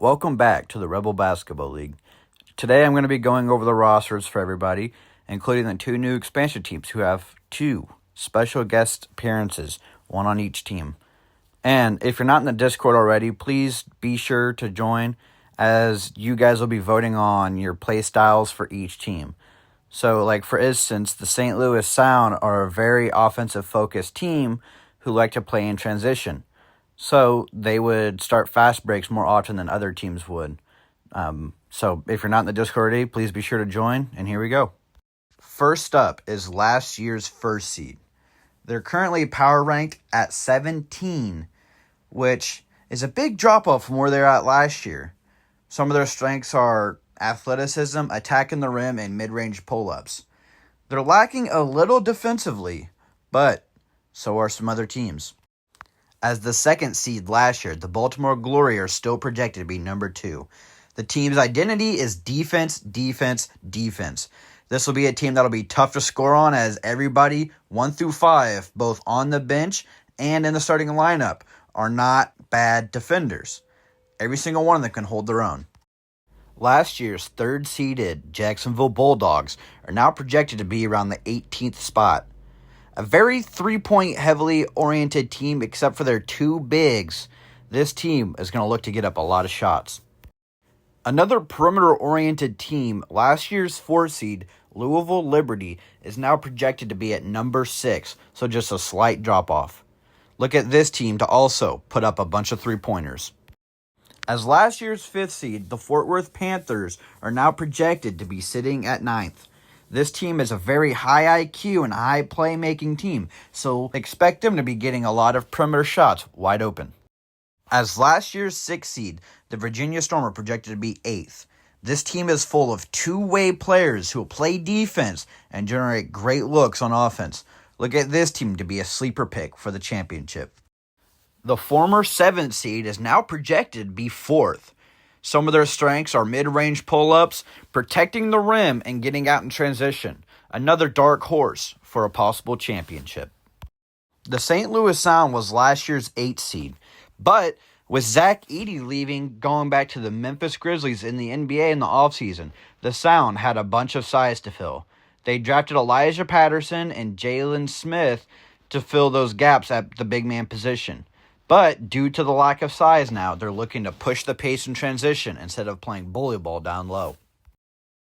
Welcome back to the Rebel Basketball League. Today I'm going to be going over the rosters for everybody, including the two new expansion teams who have two special guest appearances, one on each team. And if you're not in the Discord already, please be sure to join, as you guys will be voting on your play styles for each team. So, like for instance, the St. Louis Sound are a very offensive-focused team who like to play in transition. So they would start fast breaks more often than other teams would. So if you're not in the Discord already, please be sure to join, and here we go. First up is last year's first seed. They're currently power ranked at 17, which is a big drop-off from where they're at last year. Some of their strengths are athleticism, attacking the rim, and mid-range pull-ups. They're lacking a little defensively, but so are some other teams. As the second seed last year, the Baltimore Glory are still projected to be number 2. The team's identity is defense, defense, defense. This will be a team that will be tough to score on, as everybody, 1 through 5, both on the bench and in the starting lineup, are not bad defenders. Every single one of them can hold their own. Last year's third-seeded Jacksonville Bulldogs are now projected to be around the 18th spot. A very three-point heavily oriented team, except for their two bigs. This team is going to look to get up a lot of shots. Another perimeter-oriented team, last year's 4 seed, Louisville Liberty, is now projected to be at number 6, so just a slight drop-off. Look at this team to also put up a bunch of three-pointers. As last year's 5th seed, the Fort Worth Panthers are now projected to be sitting at 9th. This team is a very high IQ and high playmaking team, so expect them to be getting a lot of perimeter shots wide open. As last year's 6th seed, the Virginia Storm are projected to be 8th. This team is full of two-way players who will play defense and generate great looks on offense. Look at this team to be a sleeper pick for the championship. The former 7th seed is now projected to be 4th. Some of their strengths are mid-range pull-ups, protecting the rim, and getting out in transition. Another dark horse for a possible championship. The St. Louis Sound was last year's 8th seed, but with Zach Edey leaving, going back to the Memphis Grizzlies in the NBA in the offseason, the Sound had a bunch of size to fill. They drafted Elijah Patterson and Jalen Smith to fill those gaps at the big man position. But due to the lack of size now, they're looking to push the pace in transition instead of playing bully ball down low.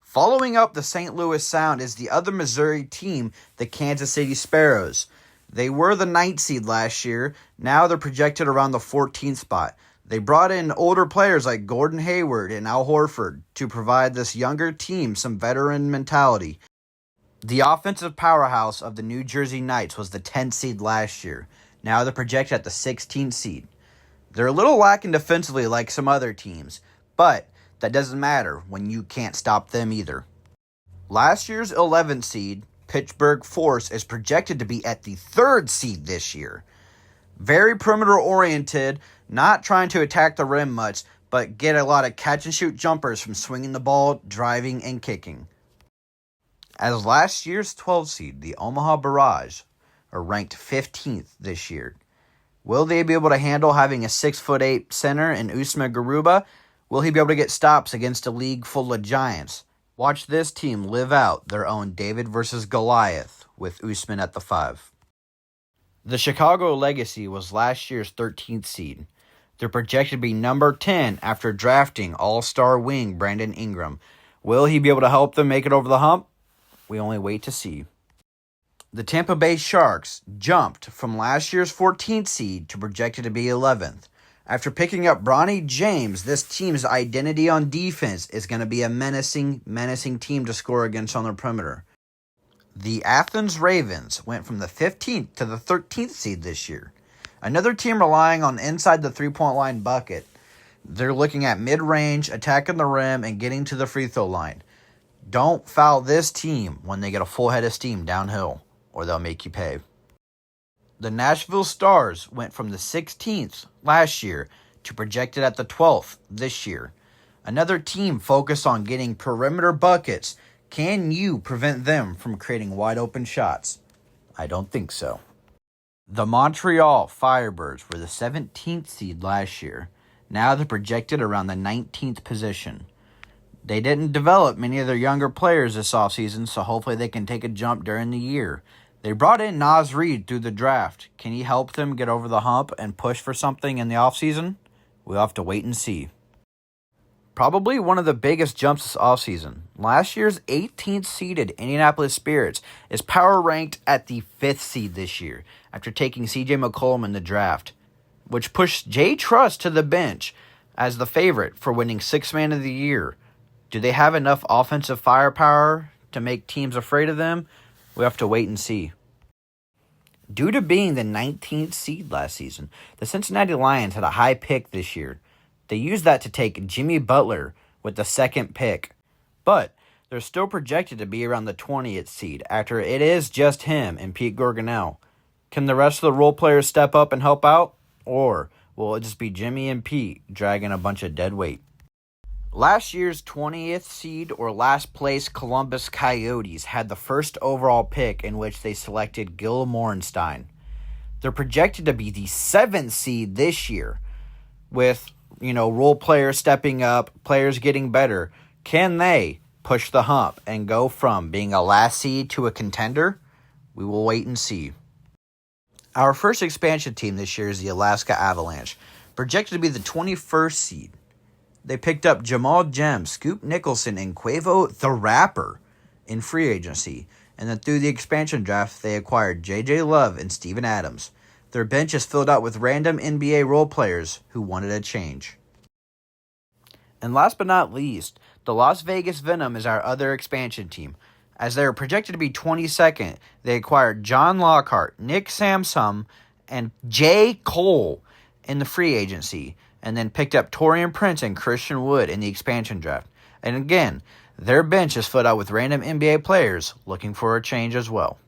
Following up the St. Louis Sound is the other Missouri team, the Kansas City Sparrows. They were the 9th seed last year. Now they're projected around the 14th spot. They brought in older players like Gordon Hayward and Al Horford to provide this younger team some veteran mentality. The offensive powerhouse of the New Jersey Knights was the 10th seed last year. Now they're projected at the 16th seed. They're a little lacking defensively like some other teams, but that doesn't matter when you can't stop them either. Last year's 11th seed, Pittsburgh Force, is projected to be at the 3rd seed this year. Very perimeter-oriented, not trying to attack the rim much, but get a lot of catch-and-shoot jumpers from swinging the ball, driving, and kicking. As last year's 12th seed, the Omaha Barrage are ranked 15th this year. Will they be able to handle having a 6'8" center in Usman Garuba? Will he be able to get stops against a league full of giants? Watch this team live out their own David versus Goliath with Usman at the 5. The Chicago Legacy was last year's 13th seed. They're projected to be number 10 after drafting all-star wing Brandon Ingram. Will he be able to help them make it over the hump? We only wait to see. The Tampa Bay Sharks jumped from last year's 14th seed to projected to be 11th. After picking up Bronny James, this team's identity on defense is going to be a menacing team to score against on the perimeter. The Athens Ravens went from the 15th to the 13th seed this year. Another team relying on inside the three-point line bucket. They're looking at mid-range, attacking the rim, and getting to the free throw line. Don't foul this team when they get a full head of steam downhill, or they'll make you pay. The Nashville Stars went from the 16th last year to projected at the 12th this year. Another team focused on getting perimeter buckets. Can you prevent them from creating wide open shots? I don't think so. The Montreal Firebirds were the 17th seed last year. Now they're projected around the 19th position. They didn't develop many of their younger players this offseason, so hopefully they can take a jump during the year. They brought in Naz Reid through the draft. Can he help them get over the hump and push for something in the offseason? We'll have to wait and see. Probably one of the biggest jumps this offseason. Last year's 18th seeded Indianapolis Spirits is power ranked at the 5th seed this year after taking C.J. McCollum in the draft, which pushed Jay Trust to the bench as the favorite for winning Sixth Man of the Year. Do they have enough offensive firepower to make teams afraid of them? We have to wait and see. Due to being the 19th seed last season, the Cincinnati Lions had a high pick this year. They used that to take Jimmy Butler with the 2nd pick. But they're still projected to be around the 20th seed after it is just him and Pete Gorgonel. Can the rest of the role players step up and help out? Or will it just be Jimmy and Pete dragging a bunch of dead weight? Last year's 20th seed or last place Columbus Coyotes had the first overall pick in which they selected Gil Morenstein. They're projected to be the 7th seed this year with, role players stepping up, players getting better. Can they push the hump and go from being a last seed to a contender? We will wait and see. Our first expansion team this year is the Alaska Avalanche, projected to be the 21st seed. They picked up Jamal Jem, Scoop Nicholson, and Quavo the Rapper in free agency. And then through the expansion draft, they acquired J.J. Love and Steven Adams. Their bench is filled out with random NBA role players who wanted a change. And last but not least, the Las Vegas Venom is our other expansion team. As they are projected to be 22nd, they acquired John Lockhart, Nick Samsung, and J. Cole in the free agency, and then picked up Taurean Prince and Christian Wood in the expansion draft. And again, their bench is filled out with random NBA players looking for a change as well.